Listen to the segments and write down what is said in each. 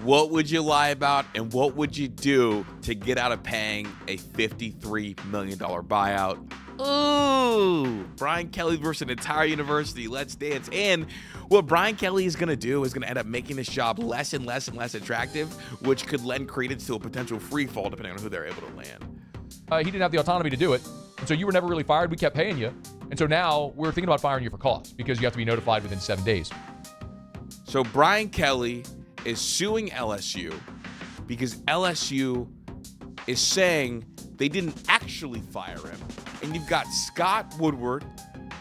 What would you lie about, and what would you do to get out of paying a $53 million buyout? Ooh, Brian Kelly versus an entire university. Let's dance. And what Brian Kelly is going to do is going to end up making this job less and less and less attractive, which could lend credence to a potential free fall depending on who they're able to land. He didn't have the autonomy to do it. And so you were never really fired. We kept paying you. And so now we're thinking about firing you for cause because you have to be notified within 7 days. So Brian Kelly is suing LSU because LSU is saying they didn't actually fire him. And you've got Scott Woodward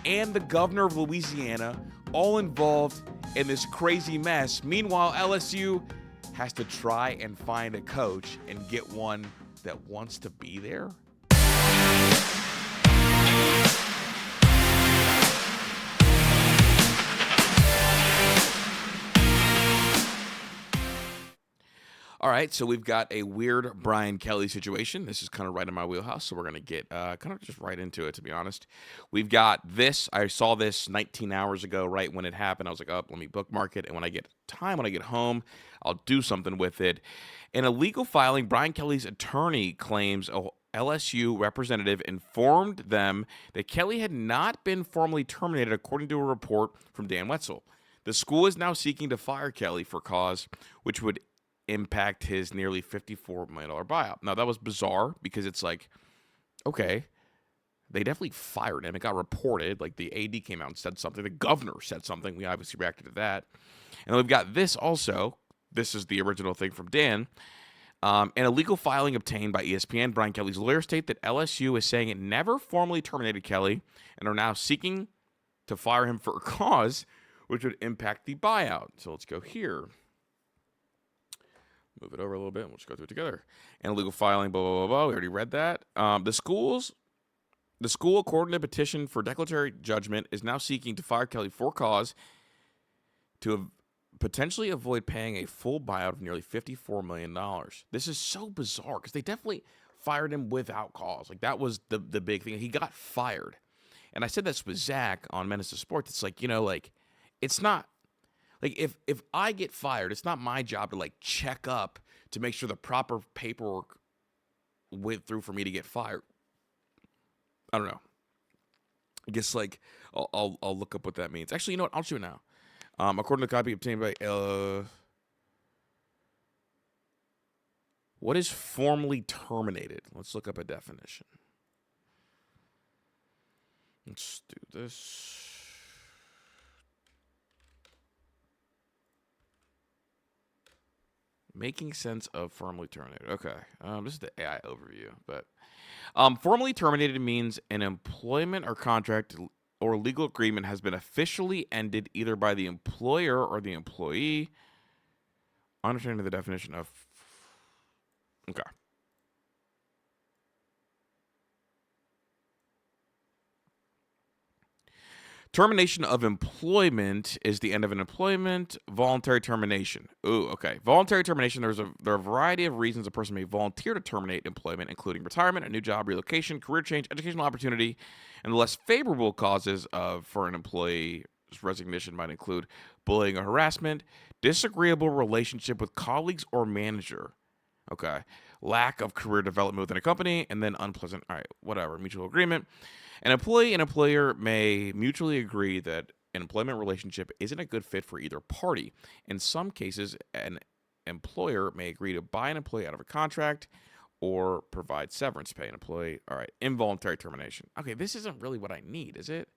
and the governor of Louisiana all involved in this crazy mess. Meanwhile, LSU has to try and find a coach and get one that wants to be there. All right, so we've got a weird Brian Kelly situation. This is kind of right in my wheelhouse, so we're going to get kind of just right into it, to be honest. We've got this. I saw this 19 hours ago, right when it happened. I was like, oh, let me bookmark it, and when I get time, when I get home, I'll do something with it. In a legal filing, Brian Kelly's attorney claims a LSU representative informed them that Kelly had not been formally terminated, according to a report from Dan Wetzel. The school is now seeking to fire Kelly for cause, which would impact his nearly $54 million buyout. Now, that was bizarre because it's like, okay, they definitely fired him. It got reported. Like, the AD came out and said something. The governor said something. We obviously reacted to that. And then we've got this also. This is the original thing from Dan. In a legal filing obtained by ESPN, Brian Kelly's lawyers state that LSU is saying it never formally terminated Kelly and are now seeking to fire him for a cause which would impact the buyout. So let's go here. Move it over a little bit, and we'll just go through it together. And a legal filing, blah, blah, blah, blah. We already read that. The school, according to a petition for declaratory judgment, is now seeking to fire Kelly for cause to potentially avoid paying a full buyout of nearly $54 million. This is so bizarre because they definitely fired him without cause. Like, that was the big thing. He got fired. And I said this with Zach on Menace to Sports. It's like, it's not. Like, if I get fired, it's not my job to, check up to make sure the proper paperwork went through for me to get fired. I don't know. I guess, I'll look up what that means. Actually, you know what? I'll do it now. According to the copy obtained by... what is formally terminated? Let's look up a definition. Let's do this. Making sense of formally terminated. Okay. This is the AI overview. But formally terminated means an employment or contract or legal agreement has been officially ended either by the employer or the employee. Understanding the definition of... Okay. Termination of employment is the end of an employment. Voluntary termination. Ooh, okay. Voluntary termination, there are a variety of reasons a person may volunteer to terminate employment, including retirement, a new job, relocation, career change, educational opportunity, and the less favorable causes for an employee's resignation might include bullying or harassment, disagreeable relationship with colleagues or manager, okay, lack of career development within a company, and then unpleasant, all right, whatever, mutual agreement. An employee and employer may mutually agree that an employment relationship isn't a good fit for either party. In some cases, an employer may agree to buy an employee out of a contract or provide severance pay. An employee, all right, involuntary termination. Okay, this isn't really what I need, is it?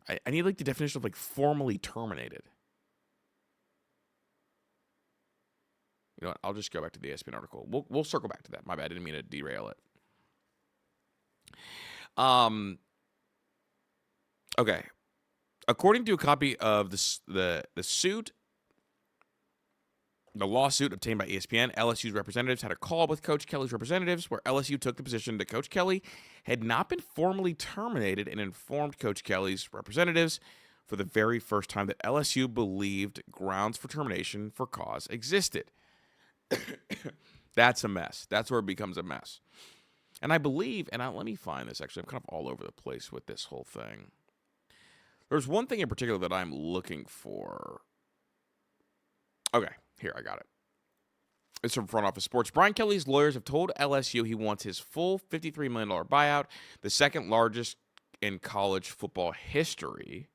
I need the definition of formally terminated. You know what? I'll just go back to the ESPN article. We'll circle back to that. My bad. I didn't mean to derail it. Okay. According to a copy of the suit, the lawsuit obtained by ESPN, LSU's representatives had a call with Coach Kelly's representatives where LSU took the position that Coach Kelly had not been formally terminated and informed Coach Kelly's representatives for the very first time that LSU believed grounds for termination for cause existed. That's a mess. That's where it becomes a mess. And I believe, let me find this, actually. I'm kind of all over the place with this whole thing. There's one thing in particular that I'm looking for. Okay, Here, I got it. It's from Front Office Sports. Brian Kelly's lawyers have told LSU he wants his full $53 million buyout, the second largest in college football history.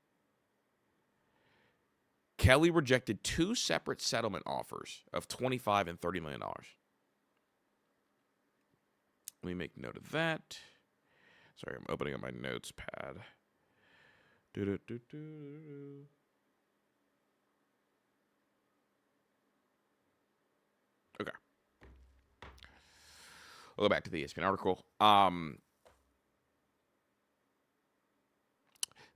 Kelly rejected 2 separate settlement offers of $25 and $30 million. Let me make note of that. Sorry, I'm opening up my notes pad. Okay. We'll go back to the ESPN article. The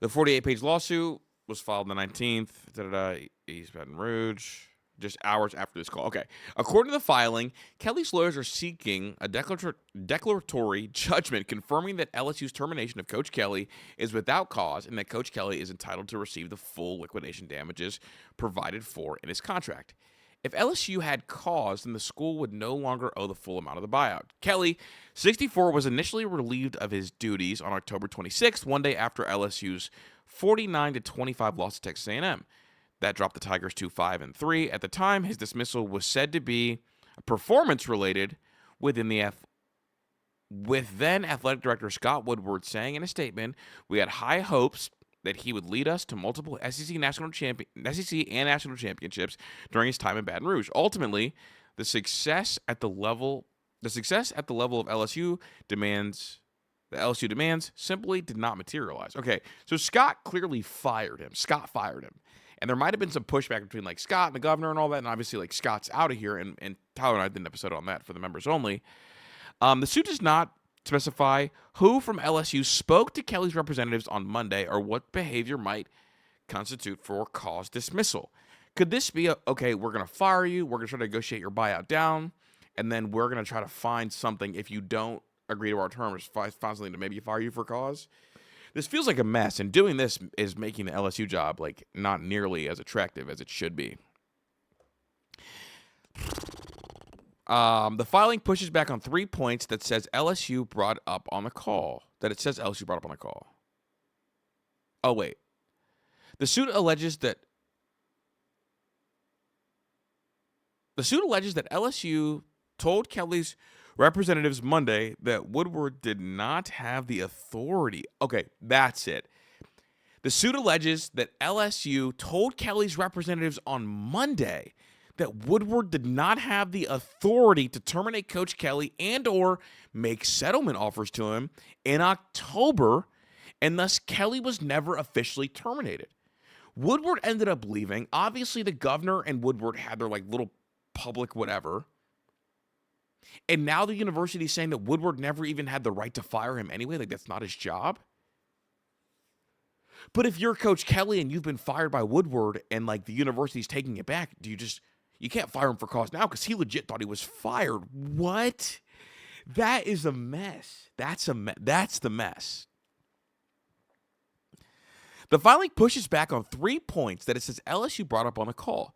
48-page lawsuit was filed on the 19th. East Baton Rouge. Just hours after this call. Okay. According to the filing, Kelly's lawyers are seeking a declaratory judgment confirming that LSU's termination of Coach Kelly is without cause and that Coach Kelly is entitled to receive the full liquidation damages provided for in his contract. If LSU had cause, then the school would no longer owe the full amount of the buyout. Kelly, 64, was initially relieved of his duties on October 26th, one day after LSU's 49-25 loss to Texas A&M. That dropped the Tigers to 5-3. At the time, his dismissal was said to be performance-related with then athletic director Scott Woodward saying in a statement, "We had high hopes that he would lead us to multiple SEC and national championships during his time in Baton Rouge. Ultimately, the success at the level of LSU demands simply did not materialize." Okay, so Scott clearly fired him. Scott fired him. And there might have been some pushback between like Scott and the governor and all that, and obviously like Scott's out of here, and Tyler and I did an episode on that for the members only. The suit does not specify who from LSU spoke to Kelly's representatives on Monday or what behavior might constitute for cause dismissal. Could this be okay, we're going to fire you, we're going to try to negotiate your buyout down, and then we're going to try to find something if you don't agree to our terms, find something to maybe fire you for cause? This feels like a mess, and doing this is making the LSU job like not nearly as attractive as it should be. The filing pushes back on 3 points that says LSU brought up on the call. Oh, wait. The suit alleges that LSU told Kelly's representatives Monday that Woodward did not have the authority. Okay, that's it. The suit alleges that LSU told Kelly's representatives on Monday that Woodward did not have the authority to terminate Coach Kelly and or make settlement offers to him in October, and thus Kelly was never officially terminated. Woodward ended up leaving. Obviously, the governor and Woodward had their like little public whatever. And now the university is saying that Woodward never even had the right to fire him anyway. Like, that's not his job. But if you're Coach Kelly and you've been fired by Woodward and, like, the university's taking it back, you can't fire him for cause now because he legit thought he was fired. What? That is a mess. That's the mess. The filing pushes back on 3 points that it says LSU brought up on the call.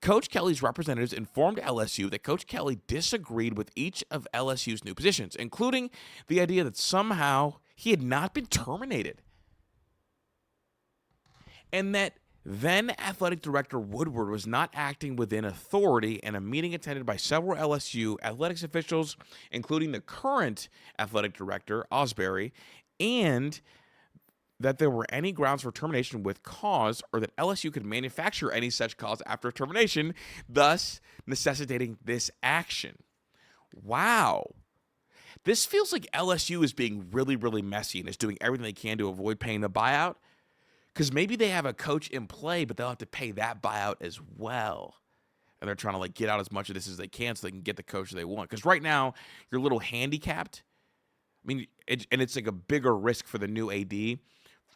Coach Kelly's representatives informed LSU that Coach Kelly disagreed with each of LSU's new positions, including the idea that somehow he had not been terminated. And that then athletic director Woodward was not acting within authority in a meeting attended by several LSU athletics officials, including the current athletic director, Osbury, and that there were any grounds for termination with cause or that LSU could manufacture any such cause after termination, thus necessitating this action. Wow. This feels like LSU is being really, really messy and is doing everything they can to avoid paying the buyout because maybe they have a coach in play, but they'll have to pay that buyout as well. And they're trying to like get out as much of this as they can so they can get the coach they want. Because right now, you're a little handicapped. I mean, it's like a bigger risk for the new AD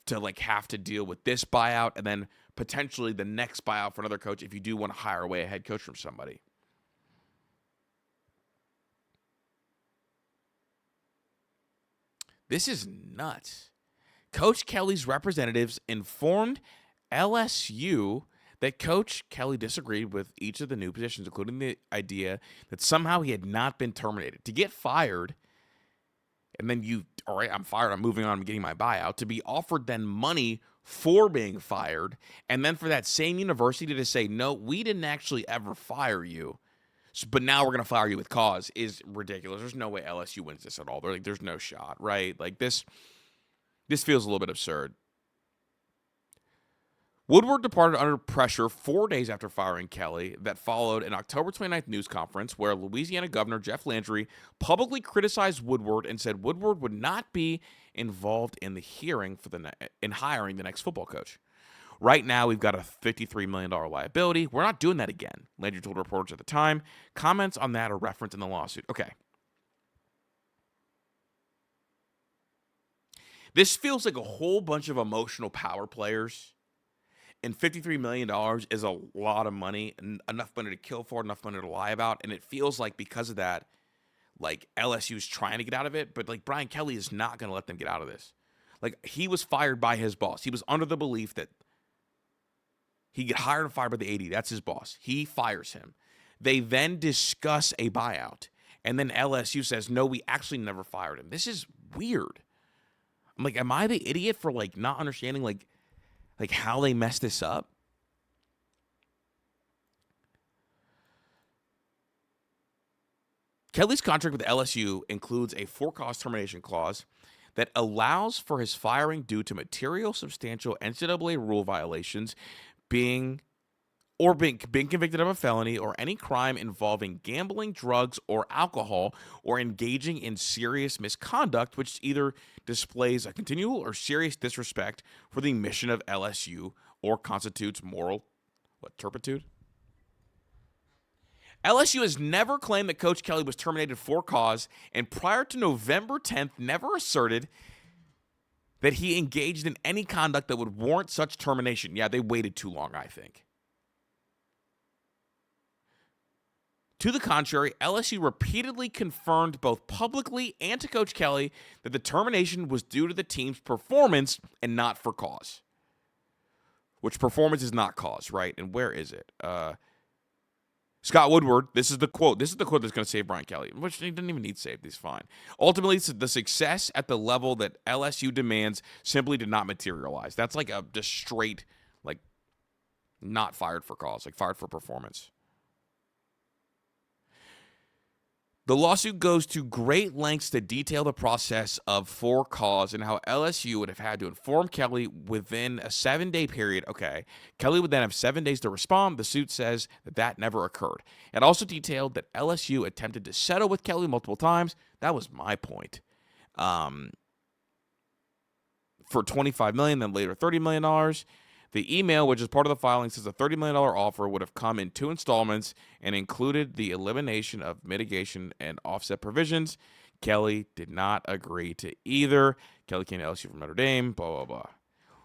to like have to deal with this buyout and then potentially the next buyout for another coach if you do want to hire away a head coach from somebody. This is nuts. Coach Kelly's representatives informed LSU that Coach Kelly disagreed with each of the new positions, including the idea that somehow he had not been terminated. To get fired, and then all right, I'm fired, I'm moving on, I'm getting my buyout, to be offered then money for being fired, and then for that same university to say, no, we didn't actually ever fire you, but now we're going to fire you with cause is ridiculous. There's no way LSU wins this at all. They're like, there's no shot, right? Like this feels a little bit absurd. Woodward departed under pressure 4 days after firing Kelly. That followed an October 29th news conference where Louisiana Governor Jeff Landry publicly criticized Woodward and said Woodward would not be involved in the hearing in hiring the next football coach. Right now, we've got a $53 million liability. We're not doing that again, Landry told reporters at the time. Comments on that are referenced in the lawsuit. Okay. This feels like a whole bunch of emotional power players. And $53 million is a lot of money, enough money to kill for, enough money to lie about. And it feels like because of that, like LSU is trying to get out of it, but like Brian Kelly is not going to let them get out of this. Like he was fired by his boss. He was under the belief that he get hired and fired by the AD. That's his boss. He fires him. They then discuss a buyout. And then LSU says, no, we actually never fired him. This is weird. I'm like, am I the idiot for like not understanding like how they messed this up? Kelly's contract with LSU includes a for-cause termination clause that allows for his firing due to material, substantial NCAA rule violations, being convicted of a felony or any crime involving gambling, drugs, or alcohol, or engaging in serious misconduct, which either displays a continual or serious disrespect for the mission of LSU or constitutes moral turpitude. LSU has never claimed that Coach Kelly was terminated for cause, and prior to November 10th, never asserted that he engaged in any conduct that would warrant such termination. Yeah, they waited too long, I think. To the contrary, LSU repeatedly confirmed both publicly and to Coach Kelly that the termination was due to the team's performance and not for cause. Which performance is not cause, right? And where is it? Scott Woodward, this is the quote. This is the quote that's going to save Brian Kelly, which he didn't even need saved. He's fine. Ultimately, the success at the level that LSU demands simply did not materialize. That's like a just straight, like, not fired for cause, like fired for performance. The lawsuit goes to great lengths to detail the process of for cause and how LSU would have had to inform Kelly within a 7-day period. Okay, Kelly would then have 7 days to respond. The suit says that never occurred. It also detailed that LSU attempted to settle with Kelly multiple times. That was my point. For $25 million, then later $30 million. The email, which is part of the filing, says a $30 million offer would have come in 2 installments and included the elimination of mitigation and offset provisions. Kelly did not agree to either. Kelly came to LSU from Notre Dame, blah, blah, blah.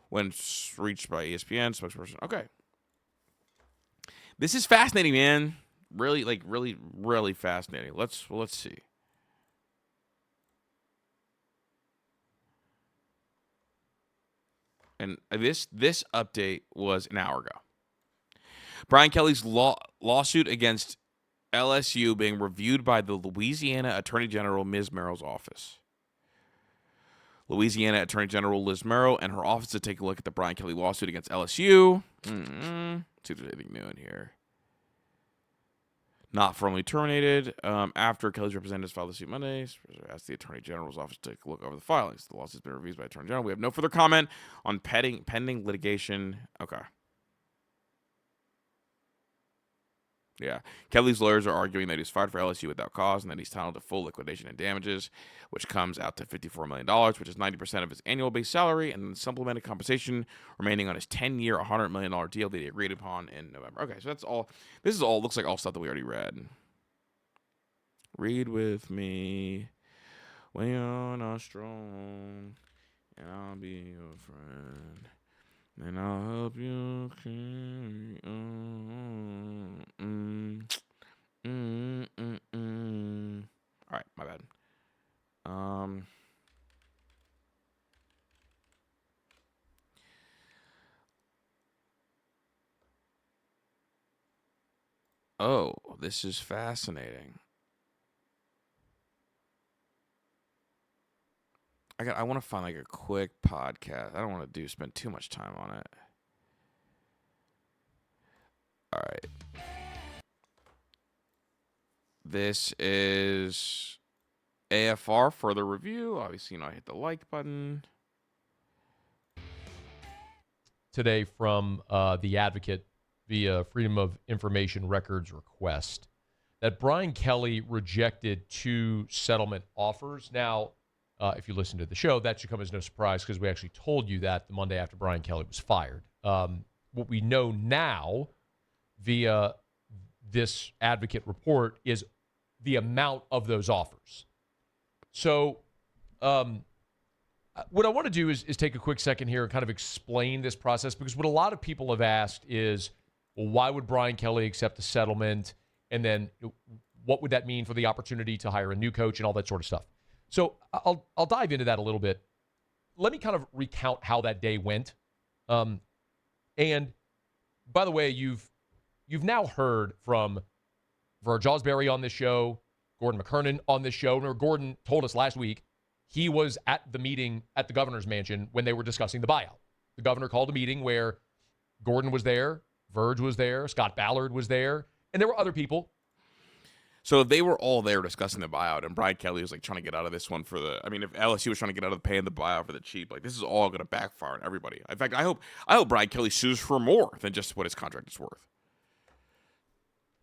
When reached by ESPN, spokesperson. Okay. This is fascinating, man. Really, really fascinating. Let's see. And this update was an hour ago. Brian Kelly's lawsuit against LSU being reviewed by the Louisiana Attorney General Ms. Merrill's office. Louisiana Attorney General Liz Merrill and her office to take a look at the Brian Kelly lawsuit against LSU. See if there's anything new in here. Not formally terminated. After Kelly's representatives filed the suit Monday, asked the Attorney General's office to take a look over the filings. The lawsuit has been reviewed by Attorney General. We have no further comment on pending litigation. Okay. Yeah. Kelly's lawyers are arguing that he's fired for LSU without cause and that he's entitled to full liquidation and damages, which comes out to $54 million, which is 90% of his annual base salary, and then supplemented compensation remaining on his 10-year, $100 million deal that he agreed upon in November. Okay, so that's all. This is all, looks like all stuff that we already read. Read with me. We are not strong, and I'll be your friend. And I'll help you carry on. All right, my bad. Oh, this is fascinating. I want to find like a quick podcast. I don't want to spend too much time on it. All right. This is AFR further review. Obviously, I hit the like button. Today from the Advocate via Freedom of Information Records request that Brian Kelly rejected 2 settlement offers. Now, if you listen to the show, that should come as no surprise because we actually told you that the Monday after Brian Kelly was fired. What we know now via this Advocate report is the amount of those offers. So what I want to do is take a quick second here and kind of explain this process, because what a lot of people have asked is, well, why would Brian Kelly accept a settlement? And then what would that mean for the opportunity to hire a new coach and all that sort of stuff? So I'll dive into that a little bit. Let me kind of recount how that day went. And by the way, you've now heard from Virg Osbury on this show, Gordon McKernan on this show. Remember, Gordon told us last week he was at the meeting at the governor's mansion when they were discussing the buyout. The governor called a meeting where Gordon was there, Virg was there, Scott Ballard was there, and there were other people. So they were all there discussing the buyout, and Brian Kelly was like trying to get out of this one for the. I mean, if LSU was trying to get out of paying the buyout for the cheap, like this is all going to backfire on everybody. In fact, I hope Brian Kelly sues for more than just what his contract is worth.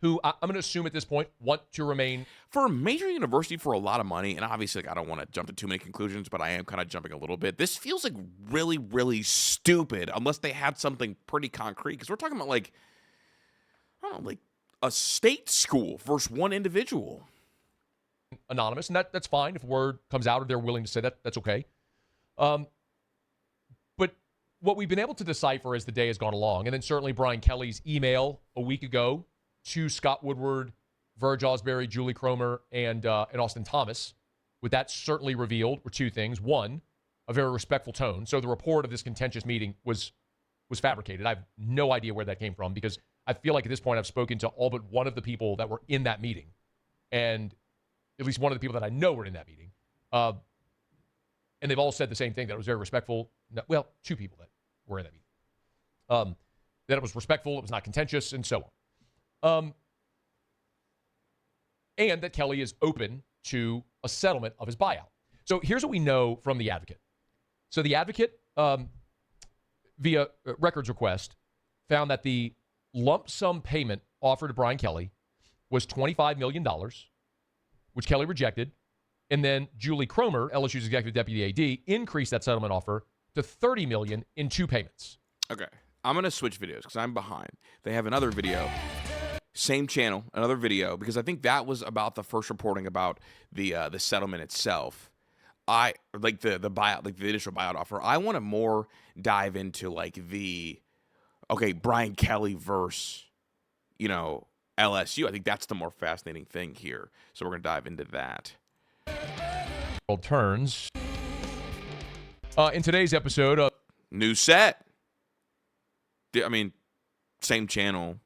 Who I'm going to assume at this point want to remain for a major university for a lot of money. And obviously, like, I don't want to jump to too many conclusions, but I am kind of jumping a little bit. This feels like really, really stupid unless they had something pretty concrete. Because we're talking about like, I don't know, like a state school versus one individual. Anonymous, and that's fine if word comes out or they're willing to say that, that's okay. But what we've been able to decipher as the day has gone along, and then certainly Brian Kelly's email a week ago to Scott Woodward, Virg Osbury, Julie Cromer, and Austin Thomas, what that certainly revealed were 2 things. One, a very respectful tone. So the report of this contentious meeting was fabricated. I have no idea where that came from, because I feel like at this point I've spoken to all but one of the people that were in that meeting, and at least one of the people that I know were in that meeting. And they've all said the same thing, that it was very respectful. Well, 2 people that were in that meeting. That it was respectful, it was not contentious, and so on. And that Kelly is open to a settlement of his buyout. So here's what we know from the Advocate. So the Advocate, via records request, found that the lump sum payment offered to Brian Kelly was $25 million, which Kelly rejected. And then Julie Cromer, LSU's executive deputy AD, increased that settlement offer to $30 million in 2 payments. Okay. I'm going to switch videos because I'm behind. They have another video. Same channel, another video, because I think that was about the first reporting about the settlement itself. I like the buyout, like the initial buyout offer. I want to more dive into like Brian Kelly versus, LSU. I think that's the more fascinating thing here. So we're gonna dive into that. World turns. In today's episode, new set. I mean, same channel.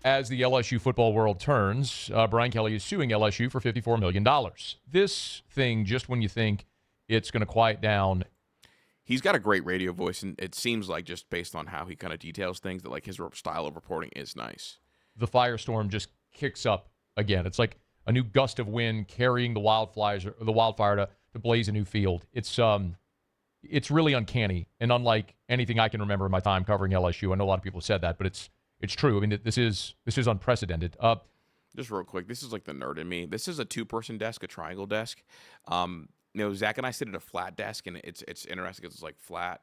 As the LSU football world turns, Brian Kelly is suing LSU for $54 million. This thing, just when you think it's going to quiet down. He's got a great radio voice, and it seems like, just based on how he kind of details things, that like his style of reporting is nice. The firestorm just kicks up again. It's like a new gust of wind carrying the wildfire to blaze a new field. It's really uncanny and unlike anything I can remember in my time covering LSU. I know a lot of people have said that, but it's true. I mean, this is unprecedented. Just real quick, this is like the nerd in me. This is a 2-person desk, a triangle desk. Zach and I sit at a flat desk, and it's interesting because it's like flat.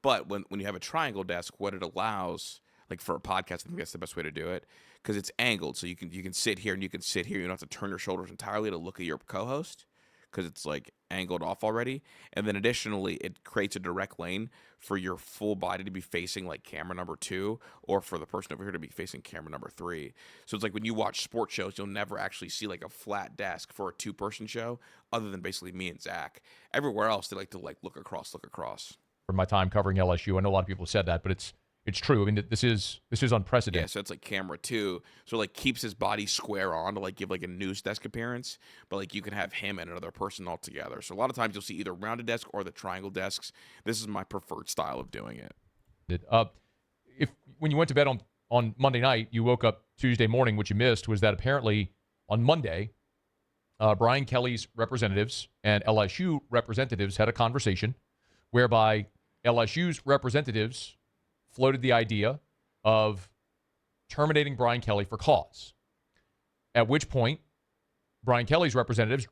But when you have a triangle desk, what it allows, like for a podcast, I think that's the best way to do it, because it's angled. So you can sit here and you can sit here. You don't have to turn your shoulders entirely to look at your co-host, because it's like angled off already. And then additionally, it creates a direct lane for your full body to be facing like camera number 2, or for the person over here to be facing camera number 3. So it's like when you watch sports shows, you'll never actually see like a flat desk for a 2-person show, other than basically me and Zach. Everywhere else, they like to like look across. For my time covering LSU, I know a lot of people have said that, but it's true. I mean, this is Yeah, unprecedented. so it's like camera 2. So like keeps his body square on to like give like a news desk appearance, but like you can have him and another person all together. So a lot of times you'll see either rounded desk or the triangle desks. This is my preferred style of doing it. Uh, if when you went to bed on Monday night, you woke up Tuesday morning, what you missed was that apparently on Monday, Brian Kelly's representatives and LSU representatives had a conversation whereby LSU's representatives floated the idea of terminating Brian Kelly for cause. At which point, Brian Kelly's representatives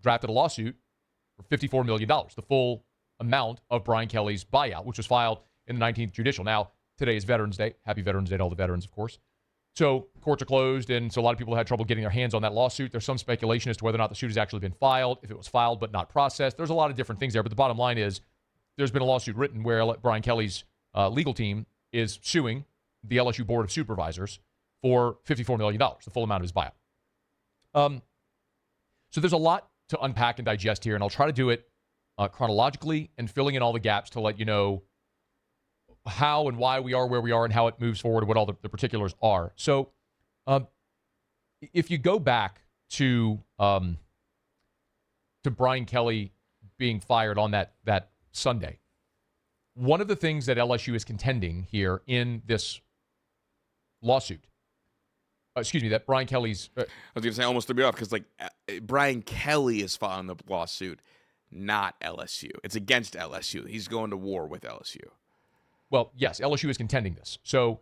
drafted a lawsuit for $54 million, the full amount of Brian Kelly's buyout, which was filed in the 19th Judicial. Now, today is Veterans Day. Happy Veterans Day to all the veterans, of course. So courts are closed, and so a lot of people had trouble getting their hands on that lawsuit. There's some speculation as to whether or not the suit has actually been filed, if it was filed but not processed. There's a lot of different things there, but the bottom line is there's been a lawsuit written where Brian Kelly's legal team is suing the LSU Board of Supervisors for $54 million, the full amount of his buyout. So there's a lot to unpack and digest here, and I'll try to do it chronologically and filling in all the gaps to let you know how and why we are where we are and how it moves forward and what all the particulars are. So if you go back to Brian Kelly being fired on that Sunday, one of the things that LSU is contending here in this lawsuit, that Brian Kelly's... I was going to say, almost threw me off because like Brian Kelly is filing the lawsuit, not LSU. It's against LSU. He's going to war with LSU. Well, yes, LSU is contending this. So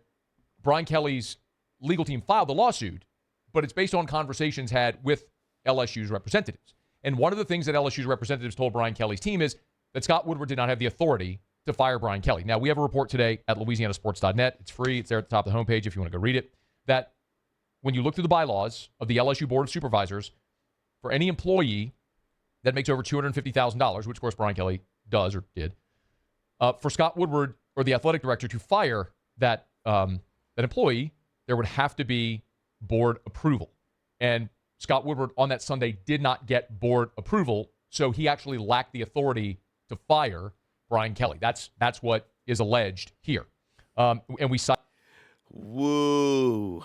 Brian Kelly's legal team filed the lawsuit, but it's based on conversations had with LSU's representatives. And one of the things that LSU's representatives told Brian Kelly's team is that Scott Woodward did not have the authority to fire Brian Kelly. Now, we have a report today at louisianasports.net. It's free. It's there at the top of the homepage if you want to go read it. That when you look through the bylaws of the LSU Board of Supervisors, for any employee that makes over $250,000, which, of course, Brian Kelly does or did, for Scott Woodward or the athletic director to fire that employee, there would have to be board approval. And Scott Woodward on that Sunday did not get board approval, so he actually lacked the authority to fire Brian Kelly. That's what is alleged here. And we cite... Woo.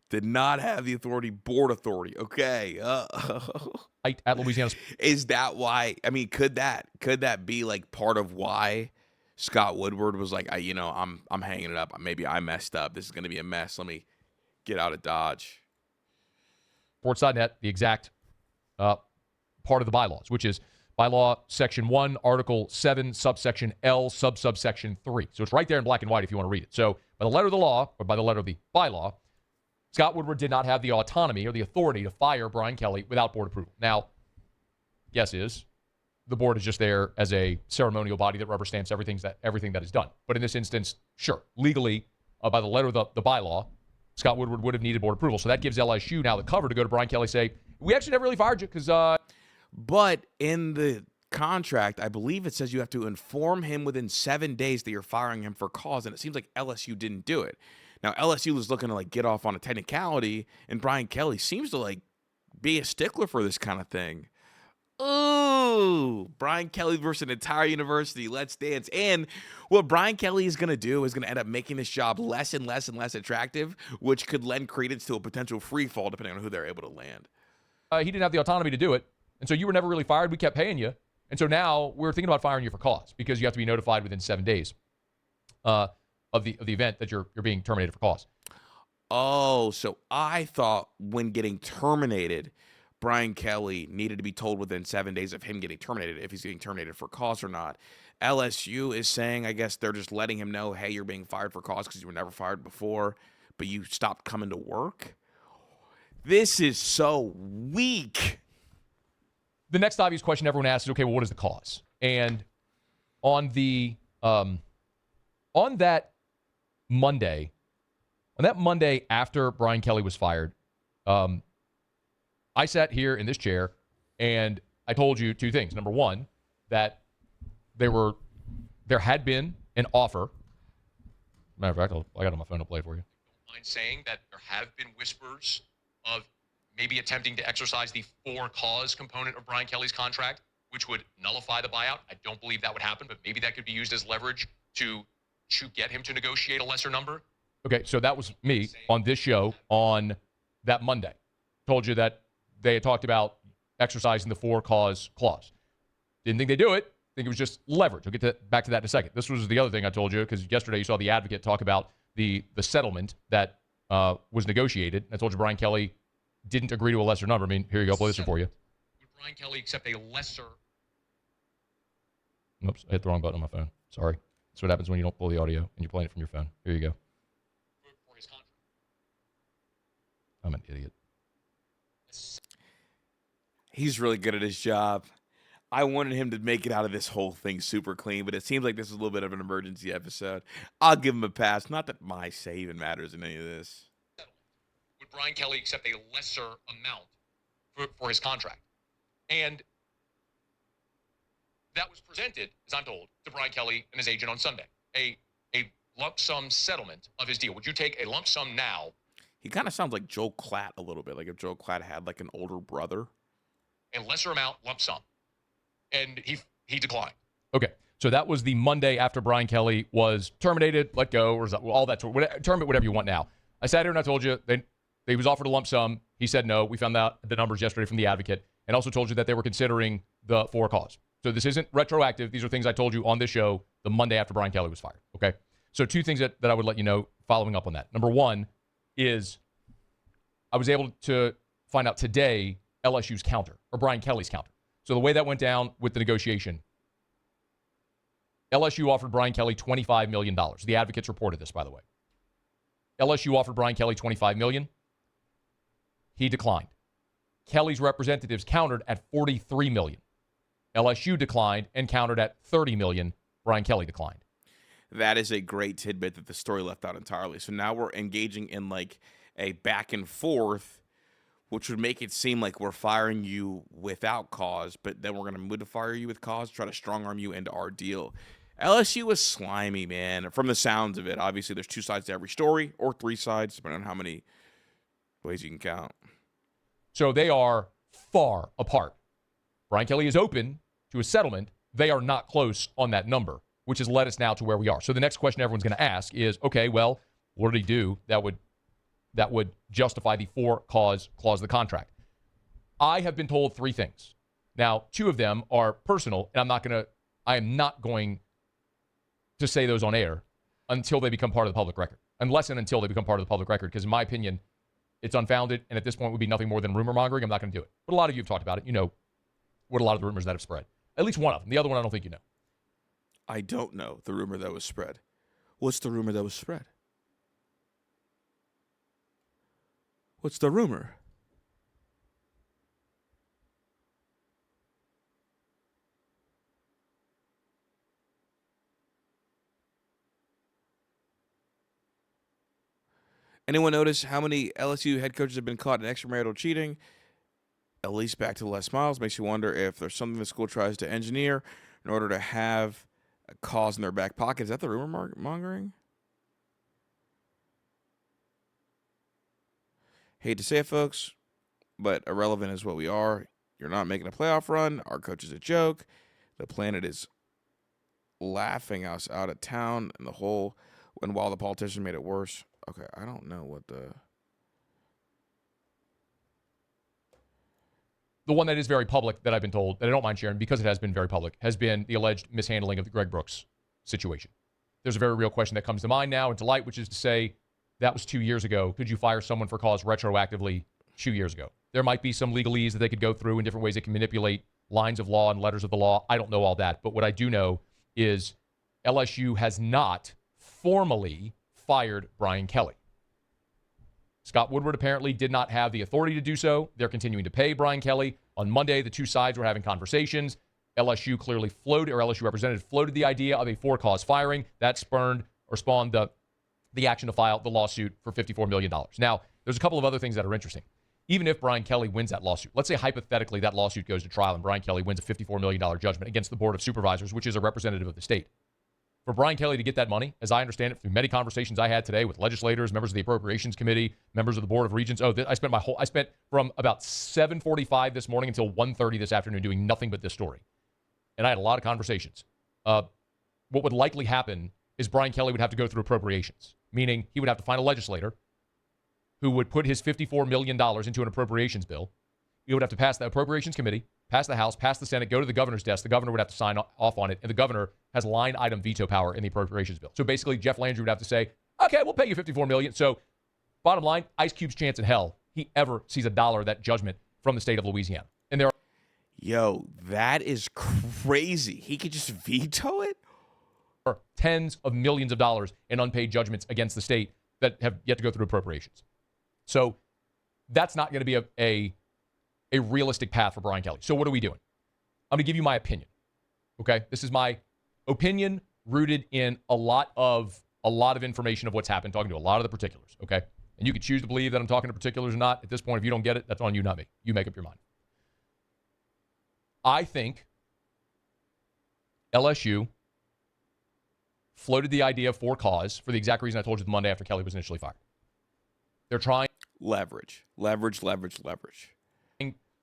Did not have the authority, board authority. Okay. At Louisiana. Is that why? I mean, could that be like part of why Scott Woodward was like, I'm hanging it up. Maybe I messed up. This is going to be a mess. Let me get out of Dodge. Sports.net, the exact part of the bylaws, which is bylaw section 1, article 7, subsection L, subsection 3. So it's right there in black and white if you want to read it. So by the letter of the law, or by the letter of the bylaw, Scott Woodward did not have the autonomy or the authority to fire Brian Kelly without board approval. Now, guess is, the board is just there as a ceremonial body that rubber stamps everything that is done. But in this instance, sure, legally, by the letter of the bylaw, Scott Woodward would have needed board approval. So that gives LSU now the cover to go to Brian Kelly and say, we actually never really fired you because... But in the contract, I believe it says you have to inform him within 7 days that you're firing him for cause, and it seems like LSU didn't do it. Now, LSU was looking to like get off on a technicality, and Brian Kelly seems to like be a stickler for this kind of thing. Ooh, Brian Kelly versus an entire university. Let's dance. And what Brian Kelly is going to do is going to end up making this job less and less and less attractive, which could lend credence to a potential free fall depending on who they're able to land. He didn't have the autonomy to do it. And so you were never really fired. We kept paying you. And so now we're thinking about firing you for cause because you have to be notified within 7 days of the event that you're being terminated for cause. Oh, so I thought when getting terminated, Brian Kelly needed to be told within 7 days of him getting terminated if he's getting terminated for cause or not. LSU is saying, I guess they're just letting him know, hey, you're being fired for cause because you were never fired before, but you stopped coming to work. This is so weak. The next obvious question everyone asks is, okay, well, what is the cause? And on that Monday after Brian Kelly was fired, I sat here in this chair and I told you two things. Number one, that there had been an offer. Matter of fact, I got it on my phone to play it for you. Don't mind saying that there have been whispers of maybe attempting to exercise the for cause component of Brian Kelly's contract which would nullify the buyout. I don't believe that would happen, but maybe that could be used as leverage to get him to negotiate a lesser number. Okay, so that was me on this show on that Monday. Told you that they had talked about exercising the for-cause clause. Didn't think they do it. Think it was just leverage. I'll get back to that in a second. This was the other thing I told you, because yesterday you saw the advocate talk about the settlement that was negotiated. I told you Brian Kelly didn't agree to a lesser number. I mean, here you go. Play this one for you. Would Brian Kelly accept a lesser... Oops, I hit the wrong button on my phone. Sorry. That's what happens when you don't pull the audio and you're playing it from your phone. Here you go. For his contract. I'm an idiot. He's really good at his job. I wanted him to make it out of this whole thing super clean, but it seems like this is a little bit of an emergency episode. I'll give him a pass. Not that my say even matters in any of this. Would Brian Kelly accept a lesser amount for his contract? And that was presented, as I'm told, to Brian Kelly and his agent on Sunday. A lump sum settlement of his deal. Would you take a lump sum now? He kind of sounds like Joel Klatt a little bit, like if Joel Klatt had like an older brother. A lesser amount, lump sum. And he declined. Okay, so that was the Monday after Brian Kelly was terminated, let go, or all that. Term it whatever you want now. I sat here and I told you he was offered a lump sum. He said no. We found out the numbers yesterday from the advocate, and also told you that they were considering the for cause. So this isn't retroactive. These are things I told you on this show the Monday after Brian Kelly was fired. Okay, so two things that I would let you know following up on that. Number one is I was able to find out today LSU's counter, or Brian Kelly's counter. So the way that went down with the negotiation, LSU offered Brian Kelly $25 million. The advocates reported this, by the way. LSU offered Brian Kelly $25 million. He declined. Kelly's representatives countered at $43 million. LSU declined and countered at $30 million. Brian Kelly declined. That is a great tidbit that the story left out entirely. So now we're engaging in like a back and forth, which would make it seem like we're firing you without cause, but then we're going to move to fire you with cause, try to strong-arm you into our deal. LSU was slimy, man, from the sounds of it. Obviously, there's two sides to every story, or three sides, depending on how many ways you can count. So they are far apart. Brian Kelly is open to a settlement. They are not close on that number, which has led us now to where we are. So the next question everyone's going to ask is, okay, well, what did he do that would justify the for-cause clause of the contract? I have been told three things. Now, two of them are personal, and I am not going to say those on air until they become part of the public record. Unless and until they become part of the public record, because in my opinion, it's unfounded, and at this point would be nothing more than rumor mongering. I'm not going to do it. But a lot of you have talked about it. You know what a lot of the rumors that have spread. At least one of them. The other one I don't think you know. I don't know the rumor that was spread. What's the rumor that was spread? What's the rumor? Anyone notice how many LSU head coaches have been caught in extramarital cheating? At least back to the Les Miles. Makes you wonder if there's something the school tries to engineer in order to have a cause in their back pocket. Is that the rumor mongering? Hate to say it, folks, but irrelevant is what we are. You're not making a playoff run. Our coach is a joke. The planet is laughing us out of town in the hole, and while the politician made it worse. Okay, I don't know what the one that is very public that I've been told, that I don't mind sharing because it has been very public, has been the alleged mishandling of the Greg Brooks situation. There's a very real question that comes to mind now and to light, which is to say, that was 2 years ago. Could you fire someone for cause retroactively 2 years ago? There might be some legalese that they could go through in different ways they can manipulate lines of law and letters of the law. I don't know all that. But what I do know is LSU has not formally fired Brian Kelly. Scott Woodward apparently did not have the authority to do so. They're continuing to pay Brian Kelly. On Monday, the two sides were having conversations. LSU clearly floated, or LSU representative floated the idea of a for-cause firing. That spawned the action to file the lawsuit for $54 million. Now, there's a couple of other things that are interesting. Even if Brian Kelly wins that lawsuit, let's say hypothetically that lawsuit goes to trial and Brian Kelly wins a $54 million judgment against the Board of Supervisors, which is a representative of the state. For Brian Kelly to get that money, as I understand it through many conversations I had today with legislators, members of the Appropriations Committee, members of the Board of Regents. I spent from about 7:45 this morning until 1:30 this afternoon doing nothing but this story. and I had a lot of conversations. What would likely happen is Brian Kelly would have to go through appropriations, meaning he would have to find a legislator who would put his $54 million into an appropriations bill. He would have to pass the appropriations committee, pass the House, pass the Senate, go to the governor's desk. The governor would have to sign off on it, and the governor has line item veto power in the appropriations bill. So basically, Jeff Landry would have to say, okay, we'll pay you $54 million. So bottom line, Ice Cube's chance in hell he ever sees a dollar of that judgment from the state of Louisiana. And there Yo, that is crazy. He could just veto it? are tens of millions of dollars in unpaid judgments against the state that have yet to go through appropriations. So that's not going to be a realistic path for Brian Kelly. So what are we doing? I'm going to give you my opinion. Okay? This is my opinion rooted in a lot of information of what's happened, talking to a lot of the particulars. Okay? And you can choose to believe that I'm talking to particulars or not. At this point, if you don't get it, that's on you, not me. You make up your mind. I think LSU floated the idea for cause for the exact reason I told you the Monday after Kelly was initially fired. They're trying Leverage.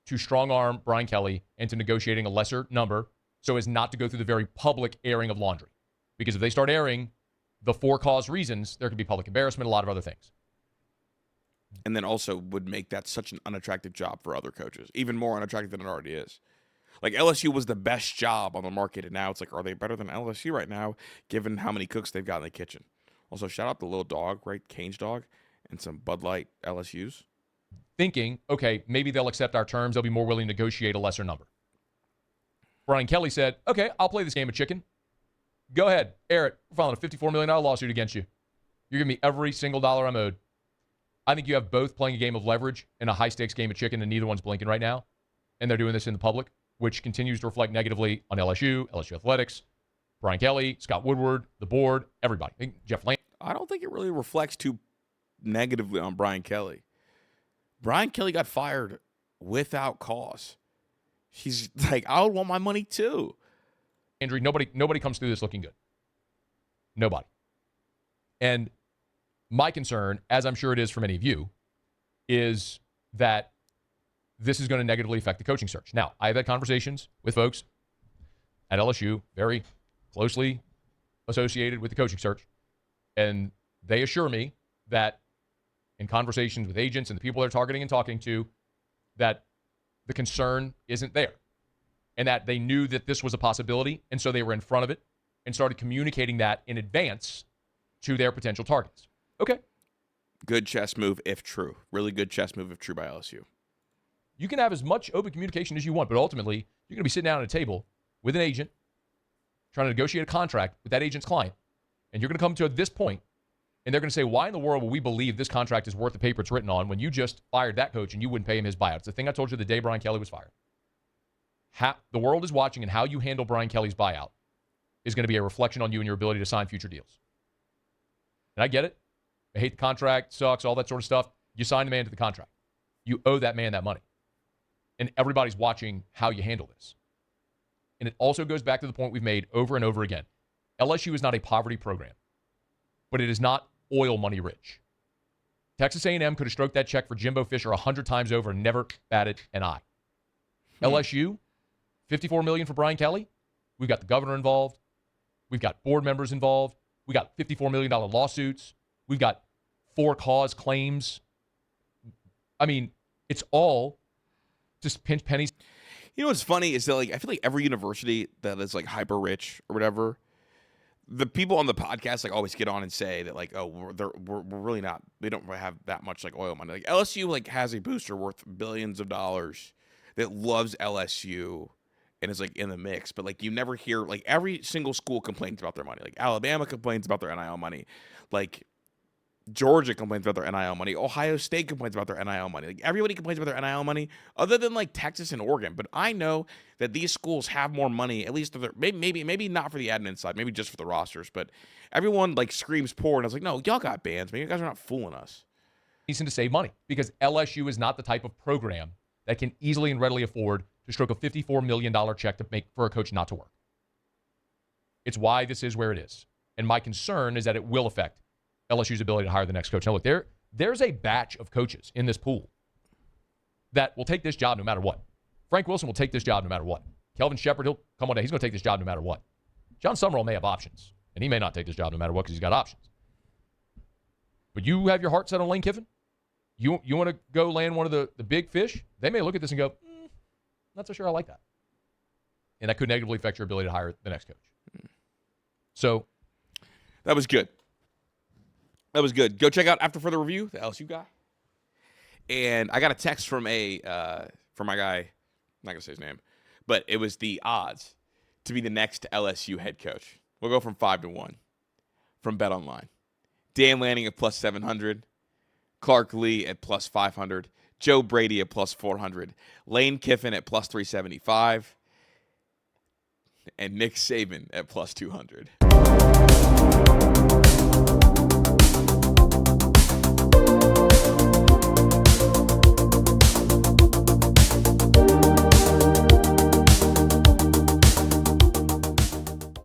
to strong-arm Brian Kelly into negotiating a lesser number so as not to go through the very public airing of laundry. Because if they start airing the for-cause reasons, there could be public embarrassment, a lot of other things. And then also would make that such an unattractive job for other coaches, even more unattractive than it already is. Like, LSU was the best job on the market, and now it's like, are they better than LSU right now, given how many cooks they've got in the kitchen? Also, shout out the little dog, right? Cage dog, and some Bud Light LSUs. Thinking, okay, maybe they'll accept our terms. They'll be more willing to negotiate a lesser number. Brian Kelly said, okay, I'll play this game of chicken. Go ahead, air it. We're filing a $54 million lawsuit against you. You're giving me every single dollar I'm owed. I think you have both playing a game of leverage and a high-stakes game of chicken, and neither one's blinking right now. And they're doing this in the public, which continues to reflect negatively on LSU, LSU Athletics, Brian Kelly, Scott Woodward, the board, everybody. I think Jeff Land. I don't think it really reflects too negatively on Brian Kelly. Brian Kelly got fired without cause. He's like, I would want my money too. Andrew, nobody comes through this looking good. Nobody. And my concern, as I'm sure it is for many of you, is that this is going to negatively affect the coaching search. Now, I've had conversations with folks at LSU, very closely associated with the coaching search, and they assure me that in conversations with agents and the people they're targeting and talking to, that the concern isn't there, and that they knew that this was a possibility, and so they were in front of it and started communicating that in advance to their potential targets. Okay. Good chess move if true. Really good chess move if true by LSU. You can have as much open communication as you want, but ultimately, you're going to be sitting down at a table with an agent trying to negotiate a contract with that agent's client, and you're going to come to this point, and they're going to say, why in the world will we believe this contract is worth the paper it's written on when you just fired that coach and you wouldn't pay him his buyout? It's the thing I told you the day Brian Kelly was fired. The world is watching, and how you handle Brian Kelly's buyout is going to be a reflection on you and your ability to sign future deals. And I get it. I hate the contract, sucks, all that sort of stuff. You sign the man to the contract. You owe that man that money. And everybody's watching how you handle this. And it also goes back to the point we've made over and over again. LSU is not a poverty program, but it is not oil money rich. Texas A&M could have stroked that check for Jimbo Fisher 100 times over and never batted an eye. LSU, $54 million for Brian Kelly. We've got the governor involved. We've got board members involved. We got $54 million lawsuits. We've got for-cause claims. I mean, it's all just pinch pennies. You know what's funny is that, like, I feel like every university that is like hyper rich or whatever, the people on the podcast like always get on and say that, like, oh, we're really not, we don't have that much like oil money. Like, LSU like has a booster worth billions of dollars that loves LSU and is like in the mix, but like you never hear, like, every single school complains about their money. Like Alabama complains about their NIL money, like Georgia complains about their NIL money. Ohio State complains about their NIL money. Like, everybody complains about their NIL money other than like Texas and Oregon. But I know that these schools have more money, at least maybe not for the admin side, maybe just for the rosters. But everyone like screams poor, and I was like, no, y'all got bands, man. You guys are not fooling us. Reason to save money, because LSU is not the type of program that can easily and readily afford to stroke a $54 million check to make for a coach not to work. It's why this is where it is. And my concern is that it will affect LSU's ability to hire the next coach. Now, look, there's a batch of coaches in this pool that will take this job no matter what. Frank Wilson will take this job no matter what. Kelvin Shepard, he'll come one day. He's going to take this job no matter what. John Summerall may have options, and he may not take this job no matter what because he's got options. But you have your heart set on Lane Kiffin? You want to go land one of the big fish? They may look at this and go, not so sure I like that. And that could negatively affect your ability to hire the next coach. So that was good. That was good. Go check out After Further Review, the LSU guy. And I got a text from my guy, I'm not going to say his name, but it was the odds to be the next LSU head coach. We'll go from 5-1 from BetOnline. Dan Lanning at plus 700, Clark Lee at plus 500, Joe Brady at plus 400, Lane Kiffin at plus 375, and Nick Saban at plus 200.